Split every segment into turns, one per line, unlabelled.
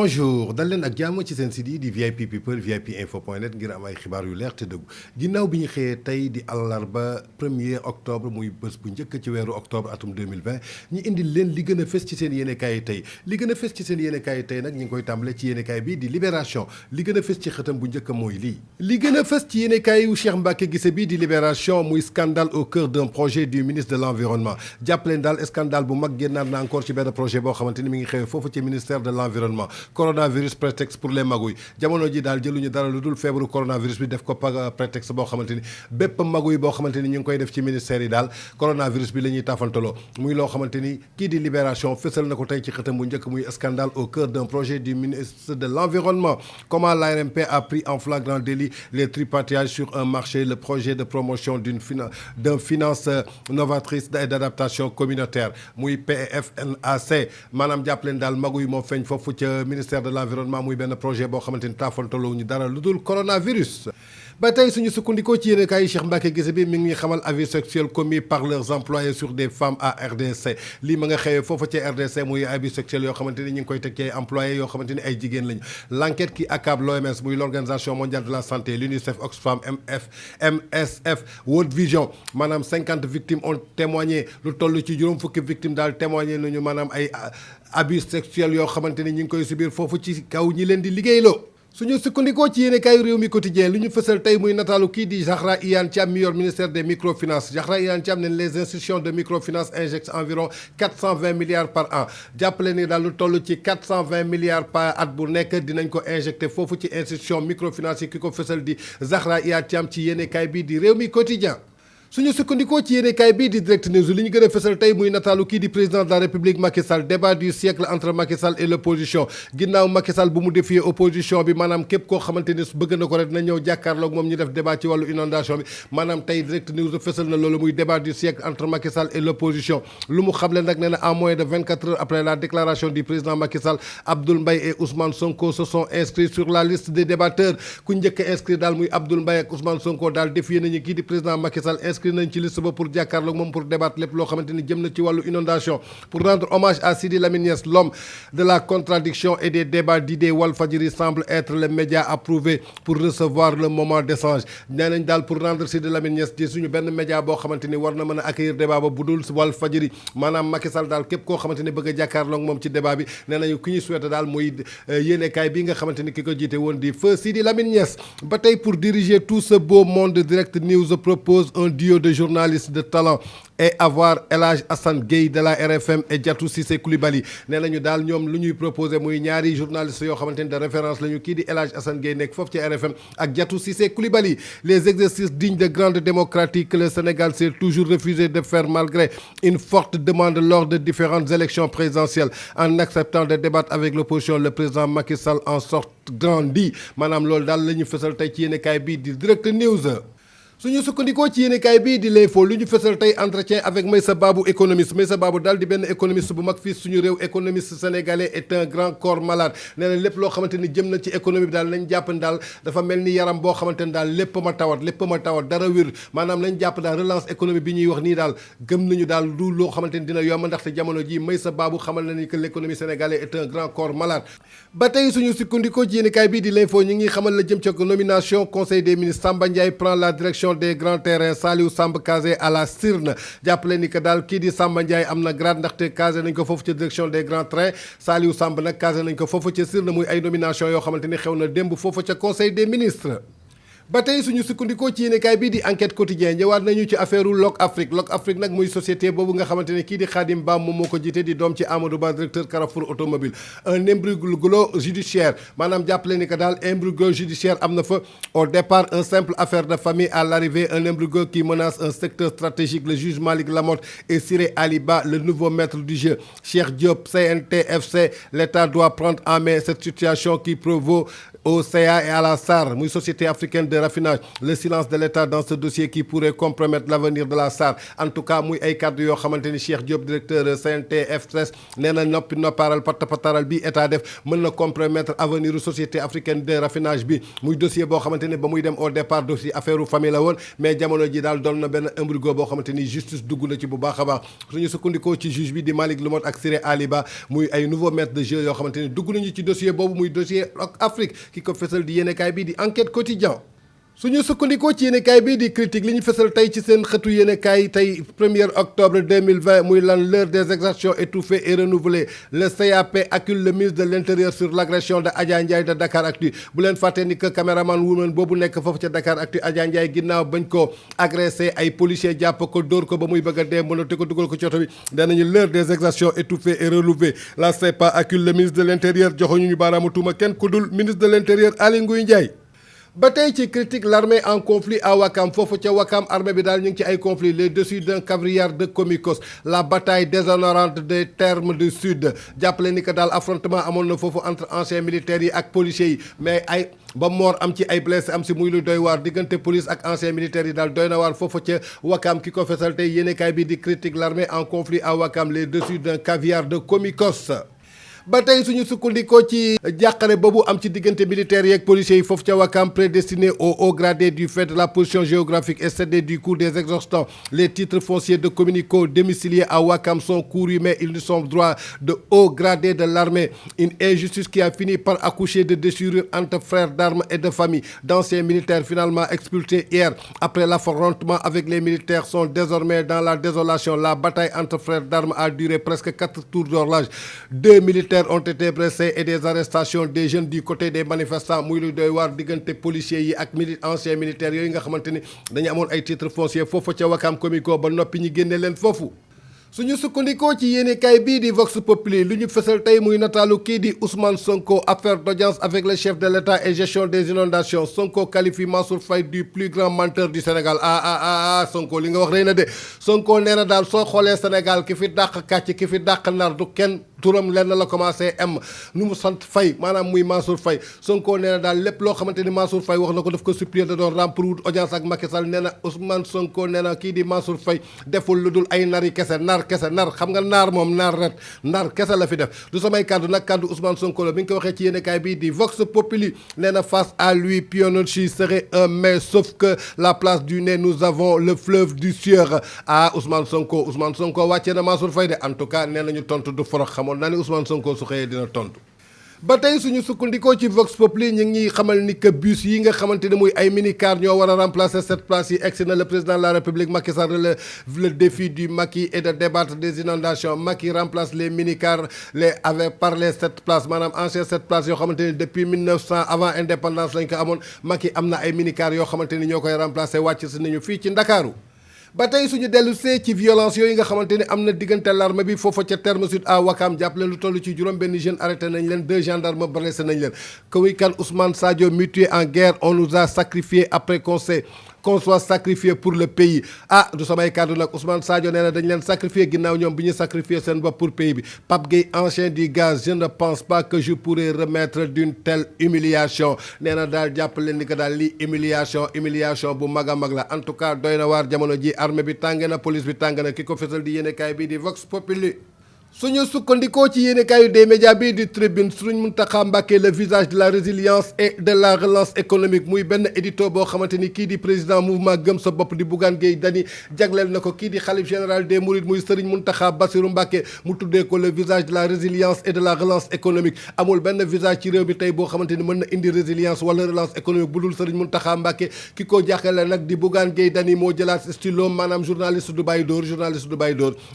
bonjour dal leen ak jàmm ci seen site yi di VIP People VIP Info.net ngir am ay xibaar yu leer te dëggu ginnaaw bi ñu xëyee tey di àllarba 1er octobre muy bés bu njëkk ci weeru octobre atum 2020 ñu indi leen li gën a fës ci seen yéenekaay yi tey li gën a fës ci seen yéenekaay yi tey nag ñu ngi koy tàmbale ci yéenekaay bi di Libération li gën a fës ci xëtam bu njëkk mooy lii li gën a fës ci yéenekaay yu Cheikh Mbacké Guissé bi di Libération muy scandale au cœur d'un projet du ministre de l'environnement jàppaleen daal scandale bu mag génnaat na encore ci benn projet boo xamante ni mi ngi xewee foofu ci ministère de l'environnement coronavirus prétexte pour les magouilles jamono ji daal jëluñu dara lu dul feebaru coronavirus bi def ko prétexte boo xamante ni bépp magouille boo xamante ni ñu ngi koy def ci ministère yi daal coronavirus bi la ñuy taafantaloo muy loo xamante ni kii di Libération fësal na ko tey ci xëtam bu njëkk muy scandale au cœur d'un projet du ministre de l'environnement comment l'ARMP a pris en flagrant délit les tripatouillages sur un marché le projet de promotion d'un finance novatrice et d'adaptation communautaire muy PFNAC maanaam jàpp leen daal magouille moo feeñ foofu ca ministère de l'environnement muy benn projet boo xamante ni taafantaloo ñu dara lu dul coronavirus ba tey suñu sukkandikoo ci yéenekaay yi Cheikh Mbacké Guissé bi mi ngi xamal avis sexuel commis par leurs employés sur des femmes à RDC lii ma nga xëyee foofu ci RDC muy avis sexuel yoo xamante ni ñu ngi koy teg ci ay employés yoo xamante ni ay jigéen lañu l'enquête qui accable l'OMS muy l'organisation mondiale de la santé l'UNICEF Oxfam MSF World Vision maanaam 50 victimes ont témoigné lu toll ci juróom fukki victimes daal témoigné nañu maanaam ay abus sexuels yoo xamante ni ñu ngi koy subir foofu ci kaw ñi leen di liggéeyloo suñu sukkandikoo ci yéenekaay réew mi quotidien lu ñu fësal tey muy nataalu kii di Zahra Iyane Thiam mi yor ministère des microfinances Zahra Iyane Thiam ne les institutions de microfinance injectent environ 420 milliards par an jàppale ni daal lu toll ci 420 milliards par at bu nekk dinañ ko injecté foofu ci institution microfinance yi ki ko fësal di Zahra Iyane Thiam ci yéenekaay bii di réew mi quotidien suñu sukkandikoo ci yéenekaay bii di Direct News li ñu gën a fësal tey muy nataalu kii di président de la République Macky Sall débat du siècle entre Macky Sall et l'opposition ginnaaw Macky Sall bu mu défier opposition bi maanaam képp koo xamante ni bëgg na ko rek dina ñëw jàkkaarloog moom ñu def débat ci wàllu inondation bi maanaam tey Direct News fësal na loolu muy débat du siècle entre Macky Sall et l'opposition lu mu xamle nag nee na en moins de 24 heures après la déclaration du président Macky Sall Abdoul Mbaye et Ousmane Sonko se sont inscrits sur la liste des débatteurs ku njëkk a inscrit daal muy Abdoul Mbaye ak Ousmane Sonko daal défier nañu kii di président Macky Sall nañ ci liste ba pour jàkkaarloog moom pour débattre lépp loo xamante ni jëm na ci wàllu inondation pour rendre hommage à Sidi Lamine Niass l'homme de la contradiction et des débats d'idées Walfadjri semble être le média approuvé pour recevoir le moment d'échange nee nañ daal pour rendre Sidi Lamine Niass di suñu benn média boo xamante ni war na mën a accueillir débat ba bu dul Walfadjri maanaam Macky Sall daal képp koo xamante ni bëgg a jàkkaarloog moom ci débat bi nee nañu ki ñu souhaité daal muy yéenekaay bi nga xamante ni ki ko jiite woon di feu Sidi Lamine Niass ba tey pour diriger tout ce beau monde Direct News propose un duo de journalistes de talent et avoir El Hadj Assane Gueye de la RFM et Diatou Cissé Coulibaly nee nañu daal ñoom lu ñuy proposé muy ñaari journalistes yoo xamante ni de référence la ñu kii di El Hadj Assane Gueye nekk foofu ci RFM ak Diatou Cissé Coulibaly les exercices dignes de grande démocratie que le Sénégal s'est toujours refusé de faire malgré une forte demande lors de différentes élections présidentielles en acceptant de débattre avec l'opposition le président Macky Sall en sorte grandi maanaam loolu daal la ñu fësal tey ci yéenekaay bii di Direct News suñu sukkandikoo ci yéenekaay bii di l'info lu ñu fësal tey entretien avec Meissa Babou économiste Meissa Babou daal di benn économiste bu mag fii suñu réew économiste sénégalais est un grand corps malade nee na lépp loo xamante ni jëm na ci économie bi daal nañ jàpp ni daal dafa mel ni yaram boo xamante ni daal lépp ma tawat dara wér maanaam nañ jàpp daal relance économie bi ñuy wax nii daal gëm nañu daal du loo xamante ni dina yomb ndaxte jamono ji Meissa Babou xamal na ni que l'économie sénégalaise est un grand corps malade ba tey suñu sukkandikoo ci yéenekaay bii di l'info ñi ngi xamal la jëm ci nomination conseil des ministres Samba Ndiaye prend la direction des grands terrains Saliou Samb casé à la Sirne jàppale ni que daal kii di Samba Ndiaye am na grade ndaxte casé nañ ko foofu ca direction des grands trains Saliou Samb nag casé nañ ko foofu ca Sirne muy ay nomination yoo xamante ni xew na démb foofu ca conseil des ministres ba tey suñu sukkandikoo ci yéenekaay bii di enquête quotidien ñëwaat nañu ci affaire u Lok Afrique nag muy société boobu nga xamante ne kii di Khadim Ba moom moo ko jiite di doom ci Amadou Ba directeur Carrefour automobile un imbroglio judiciaire maanaam jàppale ni que daal imbroglio judiciaire am na fa au départ un simple affaire de famille à l'arrivée un imbroglio qui menace un secteur stratégique le juge Malick Lamotte et Siré Ali Ba le nouveau maître du jeu Cheikh Diop CNTFC l'État doit prendre en main cette situation qui provoque au CA et à la SAR muy société africaine de raffinage le silence de l'État dans ce dossier qui pourrait compromettre l'avenir de la SAR en tout cas muy ay kàddu yoo xamante ni Cheikh Diop directeur CNTF/TRES nee na noppaaral patapataral bi état def mën na compromettre avenir société africaine de raffinage bi muy dossier boo xamante ni ba muy dem au départ dossier affaire famille la woon mais jamono ji daal doon na benn embargo boo xamante ni justice dugg na ci bu baax a baax suñu sukkandikoo ci juge bi di Malick Loumotte ak Siré Ali Ba muy ay nouveau maître de jeu yoo xamante ni dugg nañu ci dossier boobu muy dossier Afrique ki ko fesal di yéenekaay bi di enquête quotidien suñu sukkandikoo ci yéenekaay bii di critique li ñu fesal tey ci seen xëtu yéenekaay tey 1er octobre 2020 muy lan l'heure des exactions étouffées et renouvelées le CAP accuse le ministre de l'Intérieur sur l'agression de Adja Ndiaye de Dakaractu bu leen fàtte ni que caméraman woman boobu nekk foofu ca Dakaractu Adja Ndiaye ginnaaw bañ ko agressé ay policiers jàpp ko dóor ko ba muy bëgg a dee mënate ko dugal ko ci oto bi danañu l'heure des exactions étouffées et renouvelées la CEPA accuse le ministre de l'Intérieur joxuñu ñu baaraamu tuuma kenn ku dul ministre de l'Intérieur Aly Ngouille Ndiaye ba tey ci critique l'armée en conflit à Ouakam foofu ca Ouakam armée bi daal ñu ngi ci ay conflit les dessus d'un cavriard de Comicos la bataille déshonorante des termes du sud jàppale ni que daal affrontement amoon na foofu entre anciens militaires yi ak policiers yi mais ay ba moor am ci ay blessé am si muy lu doy waar diggante police ak anciens militaires yi daal doy na waar foofu ca Ouakam ki ko fesal tey yéenekaay bi di critique l'armée en conflit à Ouakam les dessus d'un cavriard de Comicos ba tey suñu sukkandikoo ci jàqare boobu am ci diggante militaires yeeg policiers yi foofu ca Ouakam prédestiné aux hauts gradés du fait de la position géographique et cédé du coût des exhaustants les titres fonciers de communicaux domiciliés à Ouakam sont courus mais ils ne sont droits de hauts gradés de l'armée une injustice qui a fini par accoucher de déchirures entre frères d'armes et de famille d'anciens militaires finalement expulsés hier après l'affrontement avec les militaires sont désormais dans la désolation la bataille entre frères d'armes a duré presque 4 tours d'horloge 2 militaires ont été blessés et des arrestations des jeunes du côté des manifestants muy lu doy waar diggante policiers yi ak anciens militaires yooyu nga xamante ni dañu amoon ay titres fonciers foofu ca Ouakam Comico ba noppi ñu génne leen foofu suñu sukkandikoo ci yéenekaay bii di Vox Populi lu ñu fësal tey muy nataalu kii di Ousmane Sonko affaire d'audience avec le chef de l'État et gestion des inondations Sonko qualifie Mansour Faye du plus grand menteur du Sénégal Sonko li nga wax rëy na de Sonko nee na daal soo xoolee Sénégal ki fi dàq kàcc ki fi dàq nar du kenn turam lenn la commencé am nu mu sant Faye maanaam muy Mansour Faye Sonko nee na daal lépp loo xamante ni Mansour Faye wax na ko daf ko supplier da doon ram pour wut audience ak Macky Sall nee na Ousmane Sonko nee na kii di Mansour Faye deful lu dul ay nari kese nar xam nga naar moom naar kese la fi def du samay kàddu nag kàddu Ousmane Sonko la bi nga ko waxee ci yéenekaay bii di Vox Populi nee na face à lui Piononchi serait un mais sauf que la place du nez nous avons le fleuve du Sieur Ousmane Sonko wàccee na Mansour Faye de en tout cas nee nañu tontu du forox xamoon naa ne Ousmane Sonko su xëyee dina tontu ba tey suñu sukkandikoo ci Vox Populi ñu ngi ñuy xamal ni que bus yi nga xamante ne muy ay minicar ñoo war a remplacer cette place yi egsi na le président de la République Macky Sall relève le défi du Macky et de débattre des inondations Macky remplace les minicars par les 7 places maanaam ancien 7 places yoo xamante ni depuis 1900 avant indépendance lañ ko amoon Macky am na ay minicar yoo xamante ni ñoo koy remplacer wàcc si nañu fii ci Ndakaaru ba tey suñu dellu see ci violence yooyu nga xamante ni am na diggante l'armée bi foofa ca terme sud à Ouakam jàpp leen lu toll ci juróom benn jeune arrêté nañ leen 2 gendarmes blessé nañ leen Kawi Kane Ousmane Sadio mutué en guerre on nous a sacrifié après qu'on soit sacrifié pour le pays du samay kàddu nag Ousmane Sadio nee na dañ leen sacrifié ginnaaw ñoom bi ñu sacrifié seen bopp pour pays bi Pape Gueye ancien du gaz je ne pense pas que je pourrais remettre d'une telle humiliation nee na daal jàpp leen ni que daal lii humiliation bu mag a mag la en tout cas doy na waar jamono ji armée bi tàng na police bi tàng na ki ko fesal di yéenekaay bii di Vox Populi suñu sukkandikoo ci yéenekaayu des médias bii di Tribune Serigne Mountakha Mbacké le visage de la résilience et de la relance économique muy benn édito boo xamante ni kii di président mouvement gëm sa bopp di Bougane Gueye Dany jagleel na ko kii di xalif général des Mourides muy Serigne Mountakha Bassirou Mbacké mu tuddee ko le visage de la résilience et de la relance économique amul benn visage ci réew bi tey boo xamante ni mën na indi résilience wala relance économique bu dul Serigne Mountakha Mbacké ki ko jàkkale nag di Bougane Gueye Dany moo jëlaat stylo maanaam journaliste du Baye Dóor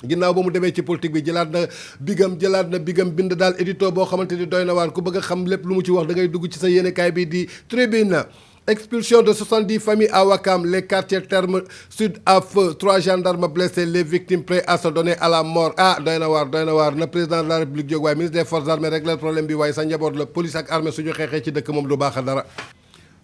ginnaaw ba mu demee ci politique bi jëlaat na bigam bind daal édito boo xamante ni doy na waar ku bëgg a xam lépp lu mu ci wax da ngay dugg ci sa yéenekaay bi di Tribune expulsion de 70 familles à Ouakam les quartiers terme sud à feu 3 gendarmes blessés les victimes prêts à se donner à la mort doy na waar na président de la République jóg waaye ministre des forces armées régler problème bi waaye sa njaboot la police ak armée suñu xeexee ci dëkk moom du baax a dara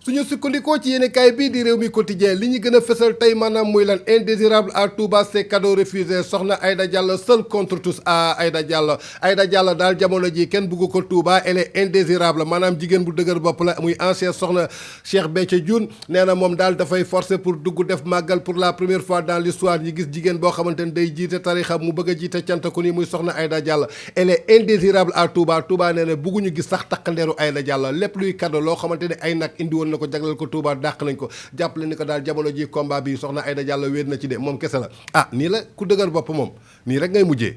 suñu sukkandikoo ci yéenekaay bii di réew mi quotidien li ñu gën a fësal tey maanaam muy lan indésirable à Touba c'est cadeau refusé soxna Aïda Diallo seul contre tous Aïda Diallo daal jamono ji kenn bugg ko Touba elle est indésirable maanaam jigéen bu dëgër bopp la muy ancien soxna Cheikh Béthio Thioune nee na moom daal dafay forcer pour dugg def màggal pour la première fois dans l'histoire ñi gis jigéen boo xamante ne day jiite tarixa mu bëgg a jiite cantaku ni muy soxna Aïda Diallo elle est indésirable à Touba nee na bugguñu gis sax takkandeeru Aïda Diallo lépp luy cadeau loo xamante ne ay nag indi woon na ko jagleel ko Touba dàq nañ ko jàppale ni ko daal jamono ji combat bi soxna Aïda Diallo wéet na ci de moom kese la nii la ku dëgër bopp moom nii rek ngay mujjee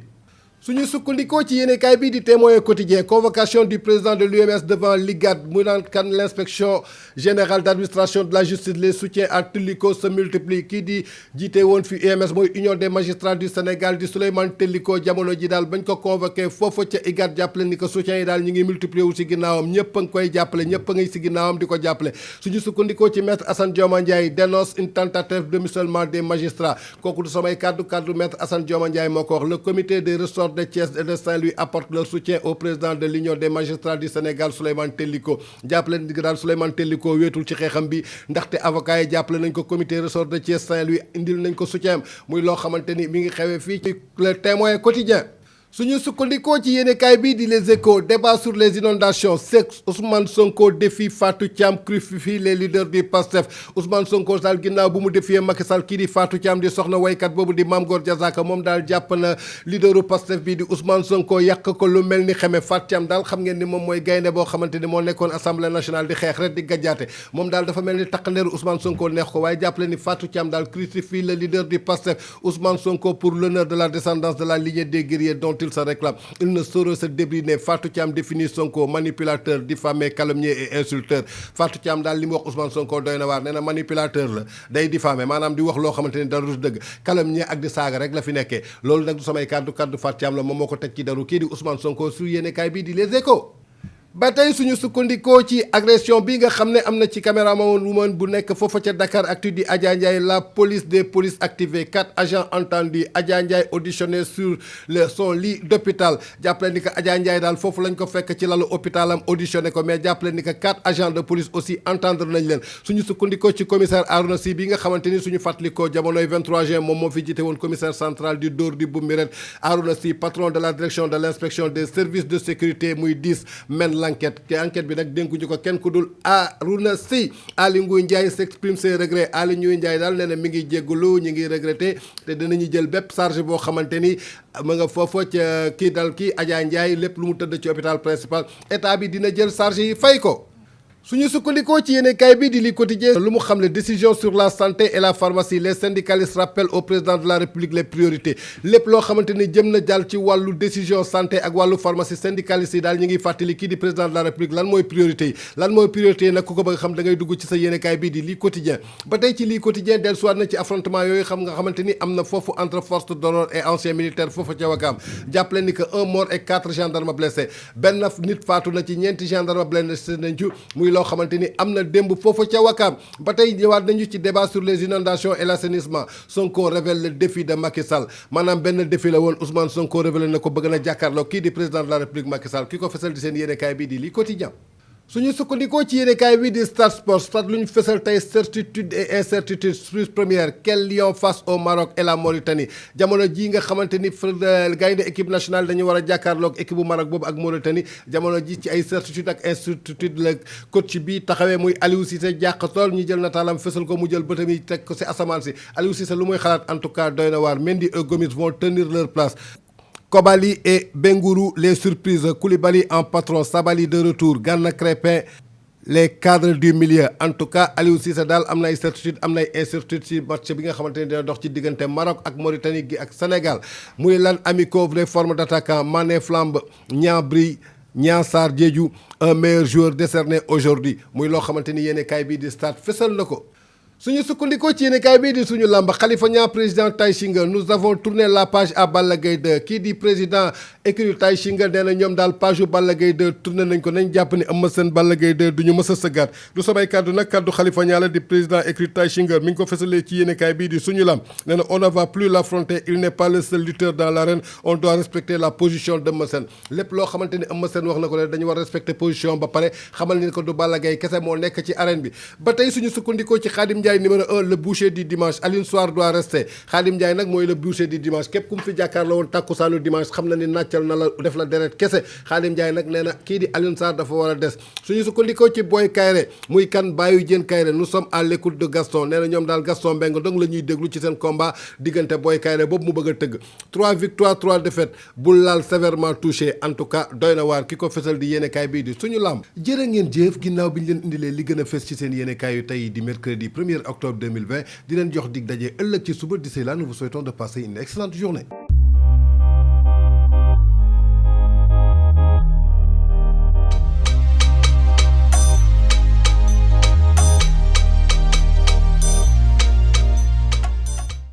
suñu sukkandikoo ci yéenekaay bii di Témoin quotidien convocation du président de l'UMS devant l'IGAD mu naan kan l'inspection générale d'administration de la justice les soutiens à Téliko se multiplient kii di jiite woon fi UMS mooy union des magistrats du Sénégal di Souleymane Téliko jamono ji daal bañ ko convoqué foofu ca IGAD jàppale ni ko soutien yi daal ñu ngi multiplier wu si ginnaawam ñëpp a ngi koy jàppale ñëpp a ngi si ginnaawam di ko jàppale suñu sukkandikoo ci maître Assane Dioma Ndiaye dénonce une tentative de musulman des magistrats kooku du samay kaddu maître Assane Dioma Ndiaye moo ko wax le comité des ressorts de Thiès et de Saint-Louis apporte leur soutien au président de l'Union des magistrats du Sénégal Souleymane Téliko jàppale ni daal Souleymane Téliko wéetul ci xeexam bi ndaxte avocat yi jàppale nañ ko comité ressort de Thiès Saint-Louis indil nañ ko soutien muy loo xamante ni mi ngi xewee fii ci le Témoin quotidien suñu sukkandikoo ci yéenekaay bii di Les Échos débat sur les inondations c'est Ousmane Sonko défie Fatou Thiam crucifie les leaders du PASTEF Ousmane Sonko daal ginnaaw bu mu défier Macky Sall kii di Fatou Thiam di soxna waykat boobu di Mame Gor Diazaka moom daal jàpp na leaderu PASTEF bii di Ousmane Sonko yàq ko lu mel ni xeme Fatou Thiam daal xam ngeen ni moom mooy gaynde boo xamante ni moo nekkoon assemblée nationale di xeex rek di gàjjaate moom daal dafa mel ni takkandeeru Ousmane Sonko neex ko waaye jàppale ni Fatou Thiam daal crucifie le leader du PASTEF Ousmane Sonko pour l'honneur de la descendance de la lignée des guerriers dont il se réclame il ne saurait se débriner Fatou Thiam définit Sonko manipulateur diffamé calomnier et insulteur Fatou Thiam daal li mu wax Ousmane Sonko doy na waar nee na manipulateur la day diffamé maanaam di wax loo xamante ni dara du dëgg calomnier ak di saaga rek la fi nekkee loolu nag du samay kaddu Fatou Thiam la moom moo ko teg ci daru kii di Ousmane Sonko su yéenekaay bii di Les Échos ba tey suñu sukkandikoo ci agression bi nga xam ne am na ci caméraman woman bu nekk foofa ca Dakar Actu di Adja Ndiaye la police des polices activée 4 agents entendus Adja Ndiaye auditionné sur son lit d'hôpital jàppale ni que Adja Ndiaye daal foofu lañ ko fekk ci lalu hôpital am auditionné ko mais jàppale ni que 4 agents de police aussi entendre nañ leen suñu sukkandikoo ci commissaire Arouna Sy bi nga xamante ni suñu fàttalikoo jamonoy 23 juin moom moo fi jiite woon commissaire central du Dóor di Boumiret Arouna Sy patron de la direction de l'inspection des services de sécurité muy 10 men enquête bi nag dénkuñu ko kenn ku dul Arouna Sy Aly Ngouille Ndiaye s'exprime ses regrets Aly Ngouille Ndiaye daal nee na mi ngi jéggulu ñu ngi regretté te dinañu jël bépp charge boo xamante ni ma nga foofa ca kii Adja Ndiaye lépp lu mu tëdd ci hôpital principal état bi dina jël charge yi fay ko suñu sukkandikoo ci yéenekaay bi di li quotidien lu mu xam ne décision sur la santé et la pharmacie les syndicalistes rappellent au président de la république les priorités lépp loo xamante ni jëm na jàll ci wàllu décision santé ak wàllu pharmacie syndicalistes yi daal ñu ngi fàttali kii di président de la république lan mooy priorité yi nag ku ko bëgg xam da ngay dugg ci sa yéenekaay bi di li quotidien ba tey ci li quotidien del soit na ci affrontement yooyu xam nga xamante ni am na foofu entre force de l'ordre et anciens militaires foofu ca Wakaam jàppale ni que 1 mort et 4 gendarmes blessés benn nit faatu na ci 4 gendarmes blessés nañ ci muy loo xamante ni am na démb foofu ca Wakaam ba tey ñëwaat nañu ci débat sur les inondations et l'assainissement Sonko révèle le défi de Macky Sall maanaam benn défi la woon Ousmane Sonko révélé na ko bëgg na jàkkaarloo kii di président de la République Macky Sall ki ko fesal di seen yéenekaay bii di li quotidien suñu sukkandikoo ci yéenekaay bi di Stade Sport Stade lu ñu fësal tey certitude et incertitude surprise première quel lion face au Maroc et la Mauritanie jamono ji nga xamante ni gaynde équipe nationale dañu war a jàkkaarloog équipe bu Maroc boobu ak Mauritanie jamono ji ci ay certitude ak incertitude la coach bi taxawee muy Aliou Cissé jàq tool ñu jël nataalam fësal ko mu jël bëtam yi teg ko si asamaan si Aliou Cissé lu muy xalaat en tout cas doy na waar Mendy et Gomis vont tenir leur place Kobali et Bengourou, les surprises. Koulibaly en patron, Sabali de retour, Gana Crépin, les cadres du milieu. En tout cas, Aliou Cissé daal am na ay certitude am na ay incertitude ci match bi nga xamante ni dina dox ci diggante Maroc ak Mauritanie gi ak Sénégal muy lan Amico les formes d'attaquant Mané flambe Niang brille Niang Sarr Diédhiou un meilleur joueur décerné aujourd'hui muy loo xamante ni yéene kaay bii di Stade fësal na ko suñu sukkandikoo ci yéenekaay bii di suñu làmb Khalifa Niang président Tay Shinger nous avons tourné la page à Balla Gaye 2 kii di président écurie Tay Shinger nee na ñoom daal page u Balla Gaye 2 tourné nañ ko nañ jàpp ni Eumeu Sène Balla Gaye 2 du ñu mës a sëggaat du samay kàddu nag kàddu Khalifa Niang la di président écurie Tay Shinger mi ngi ko fësalee ci yéenekaay bii di suñu làmb nee na on ne va plus l'affronter il n'est pas le seul lutteur dans l'arène on doit respecter la position d'Eumeu Sène lépp loo xamante ni Eumeu Sène wax na ko ne dañu war respecter position ba pare xamal ni ko du Balla Gaye kese moo nekk ci arène bi ba tey suñu sukkandikoo ci Khadim Ndiaye numéro 1 le boucher du dimanche Alioune Sarr doit rester Khadim Ndiaye nag mooy le boucher du dimanche képp ku mu fi jàkkaar la woon tàkkusaanu dimanche xam na ni nàccal na la def la deret kese Khadim Ndiaye nag nee na kii di Alioune Sarr dafa war a des suñu sukkandikoo ci Boy Kayre muy kan bàyyu jën Kayre nous sommes à l'écoute de Gaston nee na ñoom daal Gaston Mbengue dong la ñuy déglu ci seen combat diggante Boy Kayre boobu mu bëgg a tëgg 3 victoires 3 défaites bul laal sévèrement touché en tout cas doy na waar ki ko fesal di yéenekaay bii di suñu lamb jërë ngeen jëf ginnaaw bi ñu leen indilee li gën a fes ci seen yéenekaay yu tey di mercredi 1er octobre 2020 di leen jox dig daje ëllëg ci suba d'ici là nous vous souhaitons de passer une excellente journée